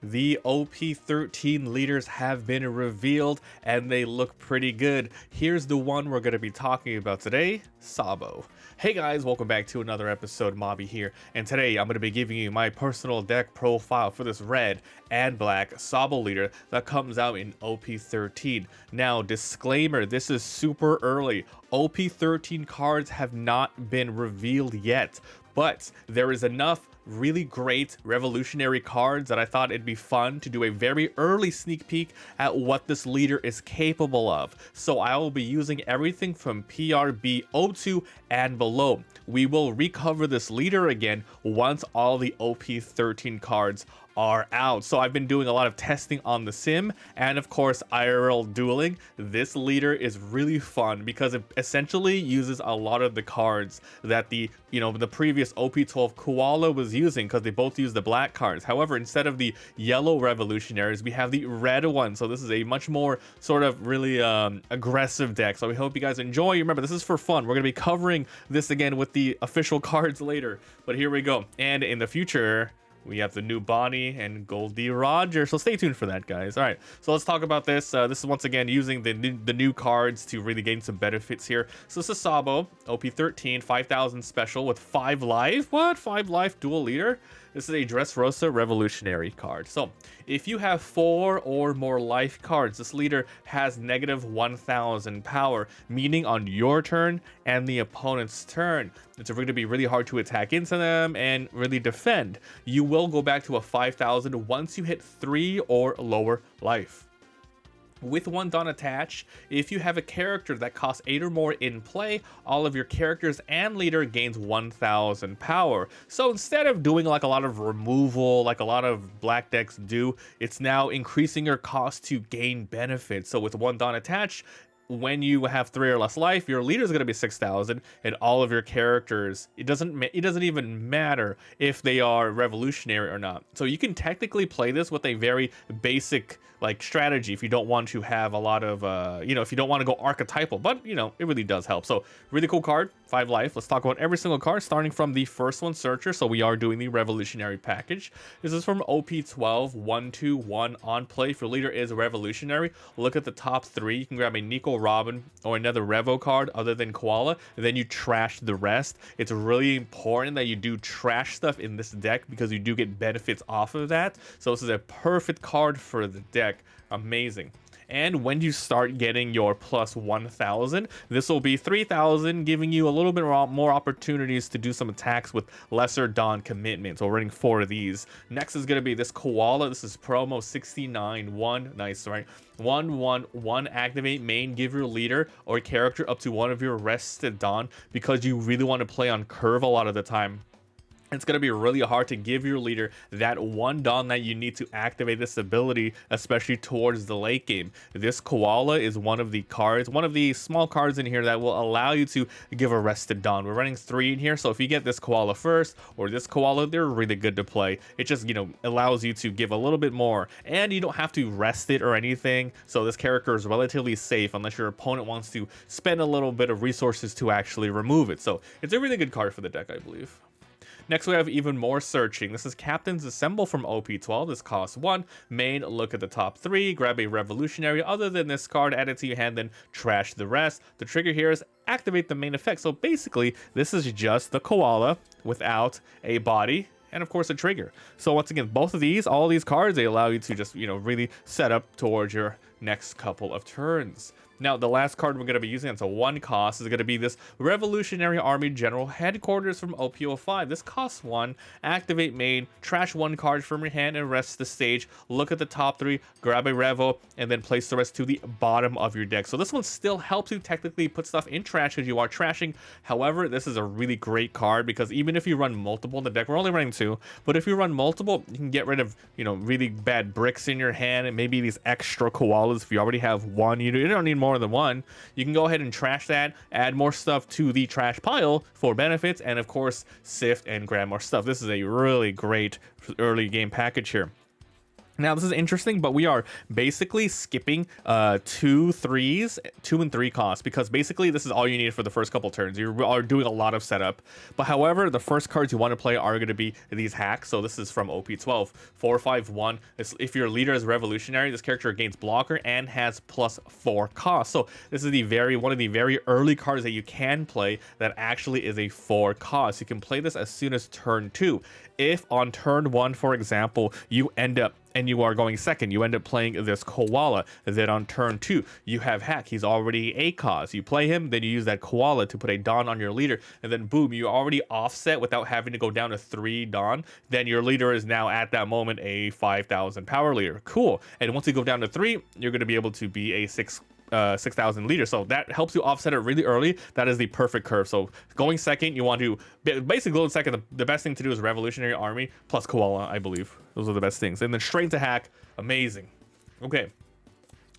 The OP13 leaders have been revealed and they look pretty good. Here's the one we're going to be talking about today, Sabo. Hey guys, welcome back to another episode. Mabi here, and today I'm going to be giving you my personal deck profile for this red and black Sabo leader that comes out in OP13. Now, disclaimer, this is super early. OP13 cards have not been revealed yet, but there is enough really great revolutionary cards that I thought it'd be fun to do a very early sneak peek at what this leader is capable of. So I will be using everything from PRB02 and below. We will recover this leader again once all the OP13 cards are out. So I've been doing a lot of testing on the sim and of course IRL dueling. This leader is really fun because it essentially uses a lot of the cards that the previous OP12 Koala was using, because they both use the black cards. However, instead of the yellow revolutionaries, we have the red one. So this is a much more sort of really aggressive deck. So we hope you guys enjoy. Remember, this is for fun. We're going to be covering this again with the official cards later, but here we go. And in the future, we have the new Bonnie and Goldie Roger, so stay tuned for that, guys. All right, so let's talk about this. This is once again using the new cards to really gain some benefits here. So this is Sabo, OP13, 5,000 special with 5 life. What? 5 life dual leader? This is a Dressrosa Revolutionary card. So if you have 4 or more life cards, this leader has negative 1,000 power, meaning on your turn and the opponent's turn, it's going to be really hard to attack into them and really defend. You will go back to a 5,000 once you hit 3 or lower life. With one Dawn attached, if you have a character that costs 8 or more in play, all of your characters and leader gains 1,000 power. So instead of doing like a lot of removal, like a lot of black decks do, it's now increasing your cost to gain benefits. So with one Dawn attached, when you have 3 or less life, your leader is going to be 6,000, and all of your characters, it doesn't even matter if they are revolutionary or not. So you can technically play this with a very basic like strategy if you don't want to have a lot of if you don't want to go archetypal, but it really does help. So really cool card, 5 life. Let's talk about every single card, starting from the first one, Searcher. So we are doing the revolutionary package. This is from OP12 121 on play. If your leader is revolutionary, look at the top 3. You can grab a Nico Robin or another Revo card other than Koala, and then you trash the rest. It's really important that you do trash stuff in this deck because you do get benefits off of that. So this is a perfect card for the deck. Amazing. And when you start getting your plus 1,000, this will be 3,000, giving you a little bit more opportunities to do some attacks with lesser Dawn commitment. So we're running 4 of these. Next is going to be this Koala. This is promo 69-1. Nice, right? 1/1 activate main, give your leader or character up to 1 of your rested Dawn, because you really want to play on curve a lot of the time. It's going to be really hard to give your leader that 1 Dawn that you need to activate this ability, especially towards the late game. This Koala is one of the cards, one of the small cards in here that will allow you to give a rested Dawn. We're running 3 in here, so if you get this Koala first or this Koala, they're really good to play. It just, allows you to give a little bit more, and you don't have to rest it or anything. So this character is relatively safe unless your opponent wants to spend a little bit of resources to actually remove it. So it's a really good card for the deck, I believe. Next, we have even more searching. This is Captain's Assemble from OP12. This costs 1. Main, look at the top 3. Grab a revolutionary other than this card, add it to your hand, then trash the rest. The trigger here is activate the main effect. So basically, this is just the Koala without a body and of course a trigger. So once again, both of these, all these cards, they allow you to just, really set up towards your next couple of turns. Now, the last card we're going to be using, it's a 1 cost, is going to be this Revolutionary Army General Headquarters from OP05. This costs 1. Activate main, trash 1 card from your hand and rest the stage. Look at the top 3, grab a Revo, and then place the rest to the bottom of your deck. So this one still helps you technically put stuff in trash because you are trashing. However, this is a really great card because even if you run multiple in the deck, we're only running 2, but if you run multiple, you can get rid of, really bad bricks in your hand and maybe these extra koalas. If you already have 1, you don't need more than 1. You can go ahead and trash that, add more stuff to the trash pile for benefits, and of course sift and grab more stuff. This is a really great early game package here. Now this is interesting, but we are basically skipping 2 and 3 costs, because basically this is all you need for the first couple turns. You are doing a lot of setup, but however, the first cards you want to play are going to be these hacks. So this is from OP12 451. If your leader is revolutionary, this character gains blocker and has +4 cost. So this is one of the very early cards that you can play that actually is a 4 cost. You can play this as soon as turn 2. If on turn 1, for example, you end up and you are going second, you end up playing this koala, then on turn 2 you have hack, he's already a cause, you play him, then you use that koala to put a Dawn on your leader, and then boom, you already offset without having to go down to 3 Dawn. Then your leader is now at that moment a 5,000 power leader. Cool. And once you go down to 3, you're going to be able to be a 6,000 liters, so that helps you offset it really early. That is the perfect curve. So going second, you want to basically go second. The best thing to do is revolutionary army plus koala, I believe. Those are the best things. And then straight to hack, amazing. Okay,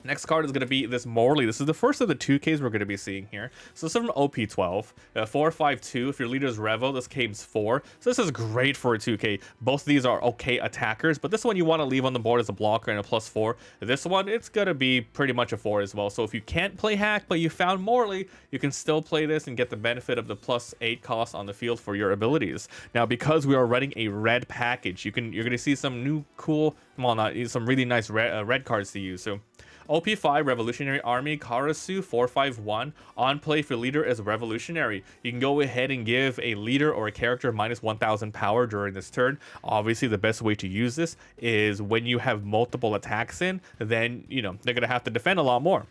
next card is going to be this Morley. This is the first of the 2Ks we're going to be seeing here. So this is from OP12 452. If your leader is Revo, this gains 4. So this is great for a 2K. Both of these are okay attackers, but this one you want to leave on the board as a blocker and a +4. This one, it's going to be pretty much a 4 as well. So if you can't play hack, but you found Morley, you can still play this and get the benefit of the +8 cost on the field for your abilities. Now, because we are running a red package, you're going to see some new cool, some really nice red cards to use. So OP5 Revolutionary Army Karasu 451. On play, if your leader is revolutionary, you can go ahead and give a leader or a character -1000 power during this turn. Obviously, the best way to use this is when you have multiple attacks in, then they're gonna have to defend a lot more.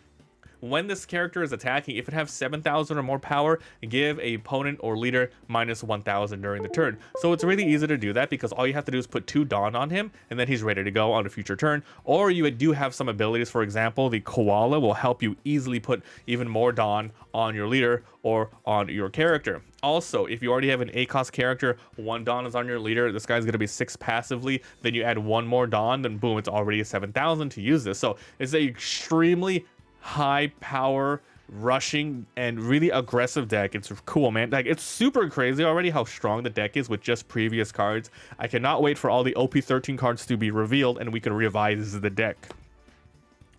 When this character is attacking, if it has 7,000 or more power, give a opponent or leader -1000 during the turn. So it's really easy to do that, because all you have to do is put 2 Dawn on him, and then he's ready to go on a future turn. Or you do have some abilities. For example, the koala will help you easily put even more Dawn on your leader or on your character. Also, if you already have an A-cost character, 1 Dawn is on your leader, this guy's going to be 6 passively, then you add 1 more Dawn, then boom, it's already a 7,000 to use this. So it's a extremely high power rushing and really aggressive deck. It's cool, man. Like, it's super crazy already how strong the deck is with just previous cards. I cannot wait for all the OP13 cards to be revealed and we can revise the deck.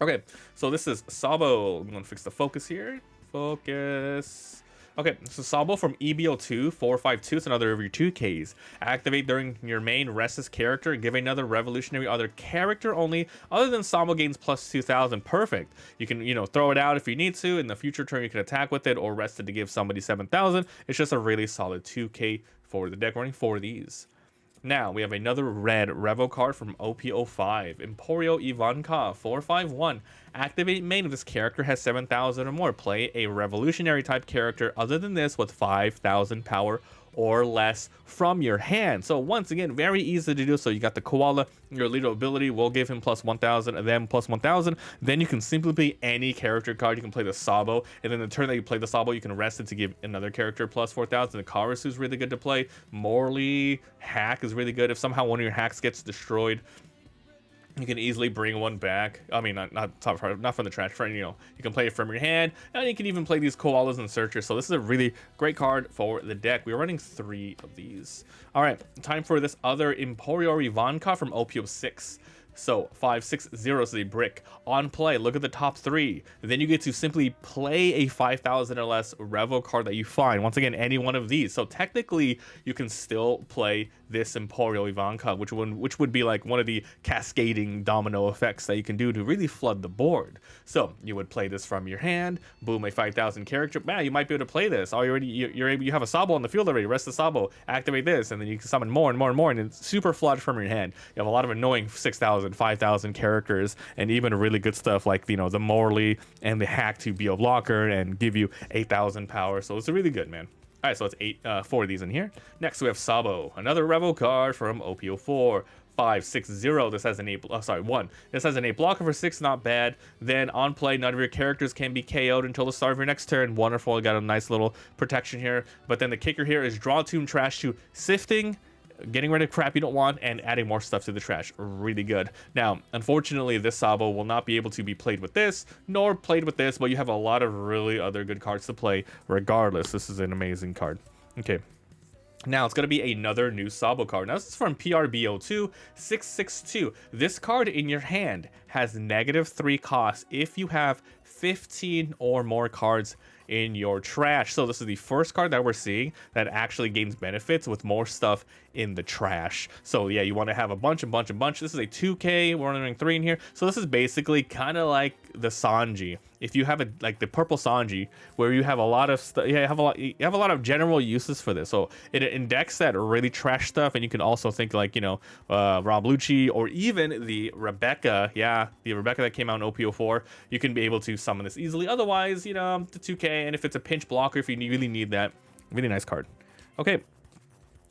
Okay, so this is Sabo. I'm gonna fix the focus here. Focus. Okay, so Sabo from EBO2 452. It's another of your 2Ks. Activate during your main rest this character. Give another revolutionary other character only. Other than Sabo gains +2000. Perfect. You can, throw it out if you need to. In the future turn, you can attack with it or rest it to give somebody 7000. It's just a really solid 2K for the deck, running 4 of these. Now, we have another red Revo card from OP05, Emporio Ivanka 451. Activate main if this character has 7,000 or more. Play a revolutionary type character other than this with 5,000 power or less from your hand. So once again, very easy to do. So you got the koala, your leader ability will give him +1000 and then +1000. Then you can simply play any character card. You can play the Sabo, and then the turn that you play the Sabo, you can rest it to give another character +4000. The Karasu is really good to play. Morley hack is really good. If somehow one of your hacks gets destroyed, you can easily bring one back. I mean, not from the trash, you can play it from your hand, and you can even play these koalas and searchers. So this is a really great card for the deck. We're running 3 of these. All right, time for this other Emporio Ivanka from OP06. So 560 is a brick. On play, look at the top 3. Then you get to simply play a 5,000 or less Revo card that you find. Once again, any one of these. So technically, you can still play this Emporio Ivanka, which would be like one of the cascading domino effects that you can do to really flood the board. So you would play this from your hand, boom, a 5,000 character. Man, you might be able to play this. You have a Sabo on the field already. Rest the Sabo, activate this, and then you can summon more and more and more, and it's super flood from your hand. You have a lot of annoying 6,000, 5,000 characters, and even really good stuff like the Morley and the hack to be a blocker and give you 8,000 power. So it's really good, man. All right, so it's 4 of these in here. Next, we have Sabo, another Revo card from OP04. 560. This has an 1. This has an 8 blocker for 6, not bad. Then on play, none of your characters can be KO'd until the start of your next turn. Wonderful. You got a nice little protection here. But then the kicker here is draw tomb trash to sifting, getting rid of crap you don't want, and adding more stuff to the trash. Really good. Now, unfortunately, this Sabo will not be able to be played with this, nor played with this, but you have a lot of really other good cards to play regardless. This is an amazing card. Okay. Now it's going to be another new Sabo card. Now this is from PRB02 662. This card in your hand has -3 cost if you have 15 or more cards in your trash. So this is the first card that we're seeing that actually gains benefits with more stuff in the trash. So yeah, you want to have a bunch. This is a 2K, we're running 3 in here. So this is basically kind of like the Sanji. If you have like the purple Sanji, where you have a lot of stuff, you have a lot of general uses for this. So it index that really trash stuff, and you can also think like, you know, Rob Lucci, or even the Rebecca. Yeah, the Rebecca that came out in OP04. You can be able to summon this easily. Otherwise, you know, the 2K, and if it's a pinch blocker, if you really need that, really nice card. Okay.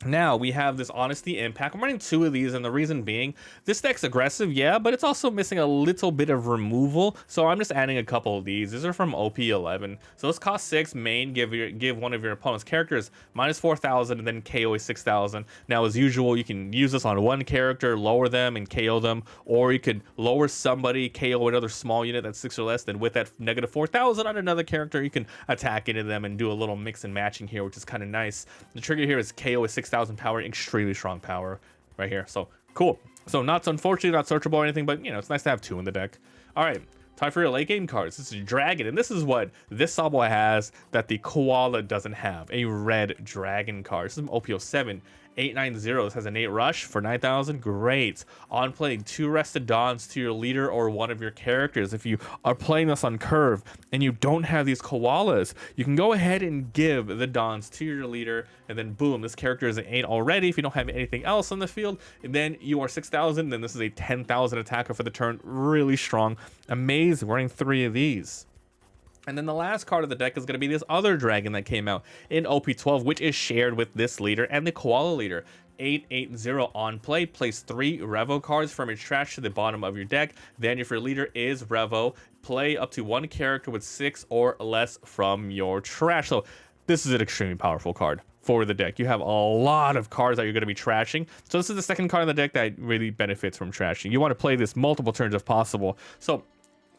Now we have this Honesty Impact. I'm running 2 of these, and the reason being, this deck's aggressive, yeah, but it's also missing a little bit of removal, so I'm just adding a couple of these. These are from OP11. So this costs 6, main, give one of your opponent's characters -4,000, and then KO is 6,000. Now, as usual, you can use this on one character, lower them, and KO them, or you could lower somebody, KO another small unit that's 6 or less, then with that -4,000 on another character, you can attack into them and do a little mix and matching here, which is kind of nice. The trigger here is KO is 6,000 power, extremely strong power right here. So cool. So unfortunately not searchable or anything, but you know, it's nice to have 2 in the deck. All right, time for your late game cards. This is Dragon, and this is what this Sabo has that the Koala doesn't have, a red Dragon card. This is OP07 890. This has an 8 rush for 9,000. Great. On playing 2 rested Dons to your leader or one of your characters. If you are playing this on curve and you don't have these koalas, you can go ahead and give the Dons to your leader, and then boom, this character is an 8 already. If you don't have anything else on the field, and then you are 6,000, then this is a 10,000 attacker for the turn. Really strong. Amazing. We're running 3 of these. And then the last card of the deck is going to be this other dragon that came out in OP12, which is shared with this leader and the Koala leader. 880 on play, place 3 Revo cards from your trash to the bottom of your deck. Then if your leader is Revo, play up to 1 character with 6 or less from your trash. So this is an extremely powerful card for the deck. You have a lot of cards that you're going to be trashing. So this is the second card in the deck that really benefits from trashing. You want to play this multiple turns if possible. So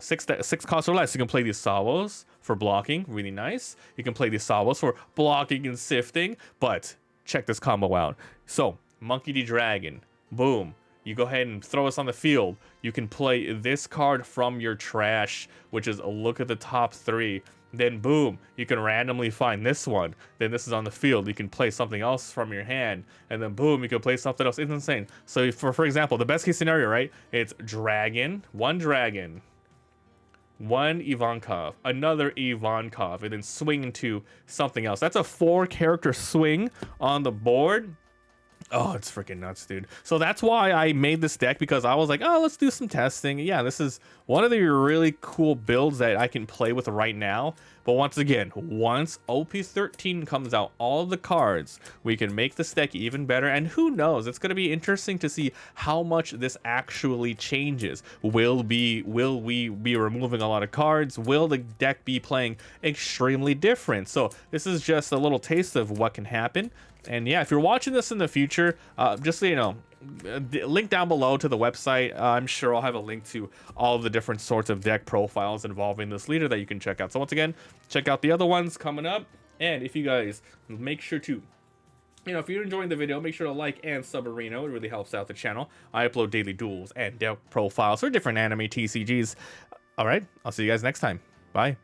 6 costs or less, you can play these Sabos for blocking, really nice. You can play these Sabos for blocking and sifting, but check this combo out. So, Monkey D. Dragon, boom. You go ahead and throw us on the field. You can play this card from your trash, which is a look at the top 3. Then boom, you can randomly find this one. Then this is on the field. You can play something else from your hand. And then boom, you can play something else. It's insane. So for example, the best case scenario, right? It's Dragon, 1 Dragon, 1 Ivankov, another Ivankov, and then swing into something else. That's a 4 character swing on the board. Oh, it's freaking nuts, dude. So that's why I made this deck, because I was like, oh, let's do some testing. Yeah, this is one of the really cool builds that I can play with right now. But once again, once OP13 comes out, all the cards, we can make this deck even better. And who knows, it's going to be interesting to see how much this actually changes. Will we be removing a lot of cards? Will the deck be playing extremely different? So this is just a little taste of what can happen. And yeah, if you're watching this in the future, just so you know, link down below to the website. I'm sure I'll have a link to all of the different sorts of deck profiles involving this leader that you can check out. So once again, check out the other ones coming up. And if you guys make sure to, you know, if you're enjoying the video, make sure to like and subarino. It really helps out the channel. I upload daily duels and deck profiles for different anime TCGs. All right, I'll see you guys next time. Bye.